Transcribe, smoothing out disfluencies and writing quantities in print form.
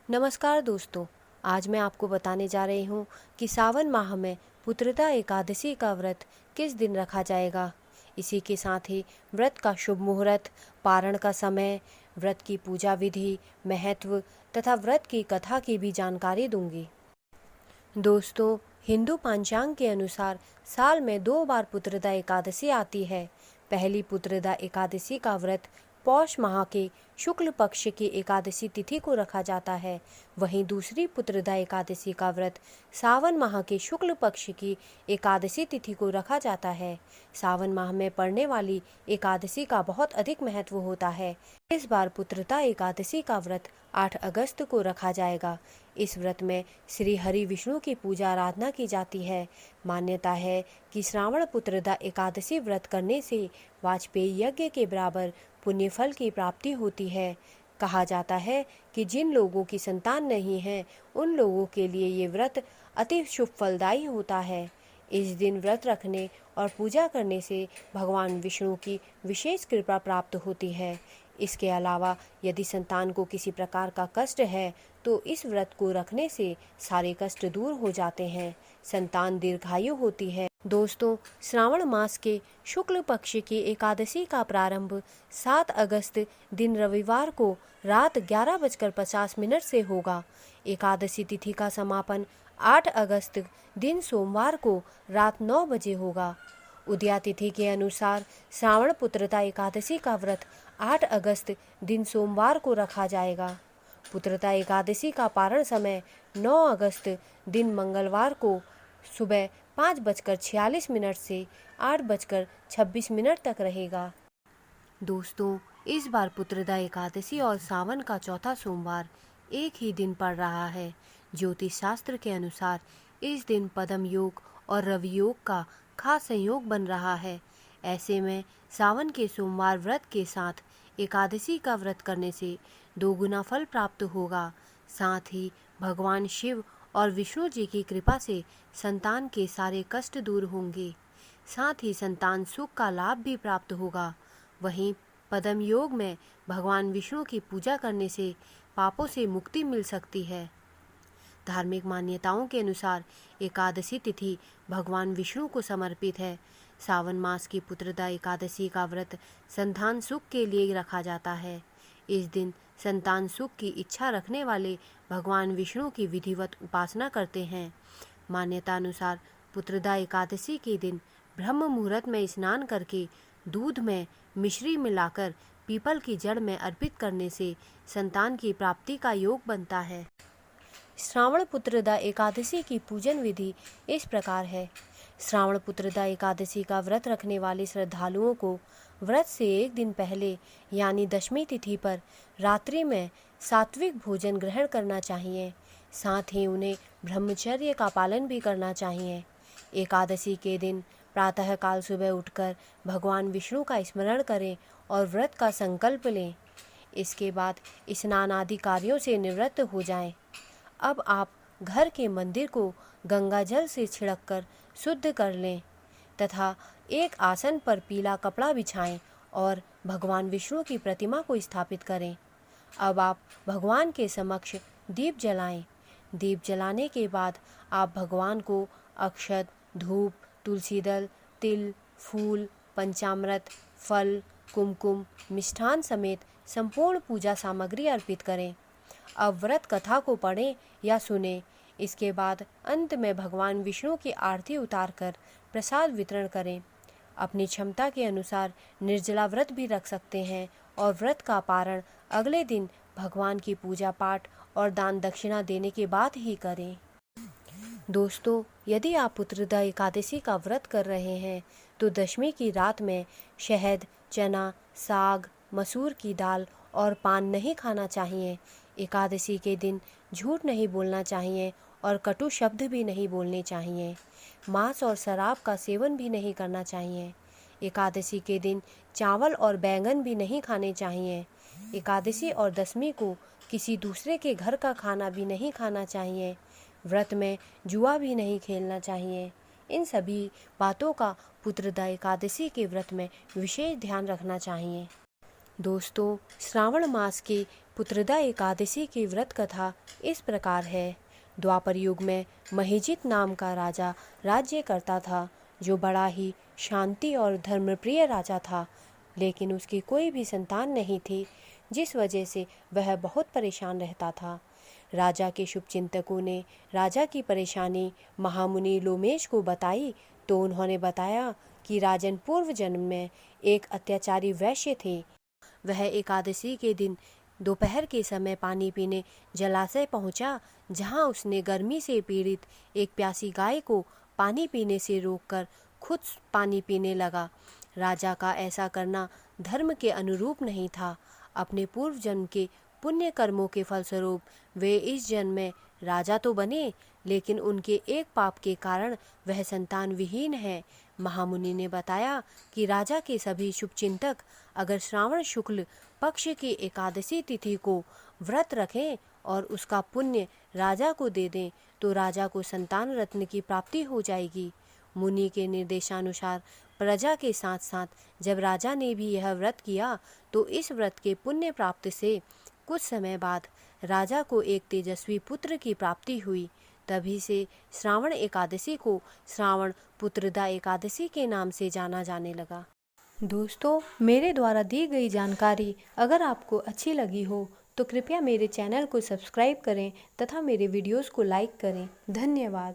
नमस्कार दोस्तों। आज मैं आपको बताने जा रही हूँ कि सावन माह में पुत्रदा एकादशी का व्रत किस दिन रखा जाएगा। इसी के साथ ही व्रत का शुभ मुहूर्त, पारण का समय, व्रत की पूजा विधि, महत्व तथा व्रत की कथा की भी जानकारी दूंगी। दोस्तों, हिंदू पंचांग के अनुसार साल में 2 बार पुत्रदा एकादशी आती है। पहली पुत्रदा एकादशी का व्रत पौष माह के शुक्ल पक्ष की एकादशी तिथि को रखा जाता है। वहीं दूसरी पुत्रदा एकादशी का व्रत सावन माह के शुक्ल पक्ष की एकादशी तिथि को रखा जाता है। सावन माह में पड़ने वाली एकादशी का बहुत अधिक महत्व होता है। इस बार पुत्रदा एकादशी का व्रत 8 अगस्त को रखा जाएगा। इस व्रत में श्री हरि विष्णु की पूजा आराधना की जाती है। मान्यता है कि श्रावण पुत्रदा एकादशी व्रत करने से वाजपेयी यज्ञ के बराबर पुण्य फल की प्राप्ति होती है। कहा जाता है कि जिन लोगों की संतान नहीं है, उन लोगों के लिए ये व्रत अति शुभ फलदायी होता है। इस दिन व्रत रखने और पूजा करने से भगवान विष्णु की विशेष कृपा प्राप्त होती है। इसके अलावा यदि संतान को किसी प्रकार का कष्ट है तो इस व्रत को रखने से सारे कष्ट दूर हो जाते हैं, संतान दीर्घायु होती है। दोस्तों, श्रावण मास के शुक्ल पक्ष की एकादशी का प्रारंभ 7 अगस्त दिन रविवार को रात 11:50 से होगा। एकादशी तिथि का समापन 8 अगस्त दिन सोमवार को रात 9 बजे होगा। उदया तिथि के अनुसार श्रावण पुत्रदा एकादशी का व्रत 8 अगस्त दिन सोमवार को रखा जाएगा। पुत्रदा एकादशी का पारण समय 9 अगस्त दिन मंगलवार को सुबह 5:46 से 8:26 तक रहेगा। दोस्तों, इस बार पुत्रदा एकादशी और सावन का चौथा सोमवार एक ही दिन पड़ रहा है। ज्योतिष शास्त्र के अनुसार इस दिन पद्म योग और रवि योग का खास संयोग बन रहा है। ऐसे में सावन के सोमवार व्रत के साथ एकादशी का व्रत करने से 2 गुना फल प्राप्त होगा। साथ ही भगवान शिव और विष्णु जी की कृपा से संतान के सारे कष्ट दूर होंगे। साथ ही संतान सुख का लाभ भी प्राप्त होगा। वहीं पद्म योग में भगवान विष्णु की पूजा करने से पापों से मुक्ति मिल सकती है। धार्मिक मान्यताओं के अनुसार एकादशी तिथि भगवान विष्णु को समर्पित है। सावन मास की पुत्रदा एकादशी का व्रत संतान सुख के लिए रखा जाता है। इस दिन संतान सुख की इच्छा रखने वाले भगवान विष्णु की विधिवत उपासना करते हैं। मान्यता अनुसार पुत्रदा एकादशी के दिन ब्रह्म मुहूर्त में स्नान करके दूध में मिश्री मिलाकर पीपल की जड़ में अर्पित करने से संतान की प्राप्ति का योग बनता है। श्रावण पुत्रदा एकादशी की पूजन विधि इस प्रकार है। श्रावण पुत्रदा एकादशी का व्रत रखने वाले श्रद्धालुओं को व्रत से एक दिन पहले यानी दशमी तिथि पर रात्रि में सात्विक भोजन ग्रहण करना चाहिए। साथ ही उन्हें ब्रह्मचर्य का पालन भी करना चाहिए। एकादशी के दिन प्रातःकाल सुबह उठकर भगवान विष्णु का स्मरण करें और व्रत का संकल्प लें। इसके बाद स्नान आदि कार्यों से निवृत्त हो जाएं। अब आप घर के मंदिर को गंगा जल से छिड़ककर शुद्ध कर लें तथा एक आसन पर पीला कपड़ा बिछाएं और भगवान विष्णु की प्रतिमा को स्थापित करें। अब आप भगवान के समक्ष दीप जलाएं। दीप जलाने के बाद आप भगवान को अक्षत, धूप, तुलसी दल, तिल, फूल, पंचामृत, फल, कुमकुम, मिष्ठान समेत संपूर्ण पूजा सामग्री अर्पित करें। अब व्रत कथा को पढ़ें या सुनें। इसके बाद अंत में भगवान विष्णु की आरती उतारकर प्रसाद वितरण करें। अपनी क्षमता के अनुसार निर्जला व्रत भी रख सकते हैं और व्रत का पारण अगले दिन भगवान की पूजा पाठ और दान दक्षिणा देने के बाद ही करें। दोस्तों, यदि आप पुत्रदा एकादशी का व्रत कर रहे हैं तो दशमी की रात में शहद, चना, साग, मसूर की दाल और पान नहीं खाना चाहिए। एकादशी के दिन झूठ नहीं बोलना चाहिए और कटु शब्द भी नहीं बोलने चाहिए। मांस और शराब का सेवन भी नहीं करना चाहिए। एकादशी के दिन चावल और बैंगन भी नहीं खाने चाहिए। एकादशी और दशमी को किसी दूसरे के घर का खाना भी नहीं खाना चाहिए। व्रत में जुआ भी नहीं खेलना चाहिए। इन सभी बातों का पुत्रदा एकादशी के व्रत में विशेष ध्यान रखना चाहिए। दोस्तों, श्रावण मास की पुत्रदा एकादशी की व्रत कथा इस प्रकार है। द्वापर युग में महीजित नाम का राजा राज्य करता था, जो बड़ा ही शांति और धर्मप्रिय राजा था। लेकिन उसकी कोई भी संतान नहीं थी, जिस वजह से वह बहुत परेशान रहता था। राजा के शुभचिंतकों ने राजा की परेशानी महामुनि लोमेश को बताई, तो उन्होंने बताया कि राजन पूर्व जन्म में एक अत्याचारी वैश्य थे। वह एकादशी के दिन दोपहर के समय पानी पीने जलाशय पहुंचा, जहां उसने गर्मी से पीड़ित एक प्यासी गाय को पानी पीने से रोककर खुद पानी पीने लगा। राजा का ऐसा करना धर्म के अनुरूप नहीं था। अपने पूर्व जन्म के पुण्य कर्मों के फलस्वरूप वे इस जन्म में राजा तो बने, लेकिन उनके एक पाप के कारण वह संतान विहीन है। महामुनि ने बताया कि राजा के सभी शुभचिंतक अगर श्रावण शुक्ल पक्ष की एकादशी तिथि को व्रत रखें और उसका पुण्य राजा को दे दें, तो राजा को संतान रत्न की प्राप्ति हो जाएगी। मुनि के निर्देशानुसार प्रजा के साथ साथ जब राजा ने भी यह व्रत किया, तो इस व्रत के पुण्य प्राप्ति से कुछ समय बाद राजा को एक तेजस्वी पुत्र की प्राप्ति हुई। तभी से श्रावण एकादशी को श्रावण पुत्रदा एकादशी के नाम से जाना जाने लगा। दोस्तों, मेरे द्वारा दी गई जानकारी अगर आपको अच्छी लगी हो तो कृपया मेरे चैनल को सब्सक्राइब करें तथा मेरे वीडियोस को लाइक करें। धन्यवाद।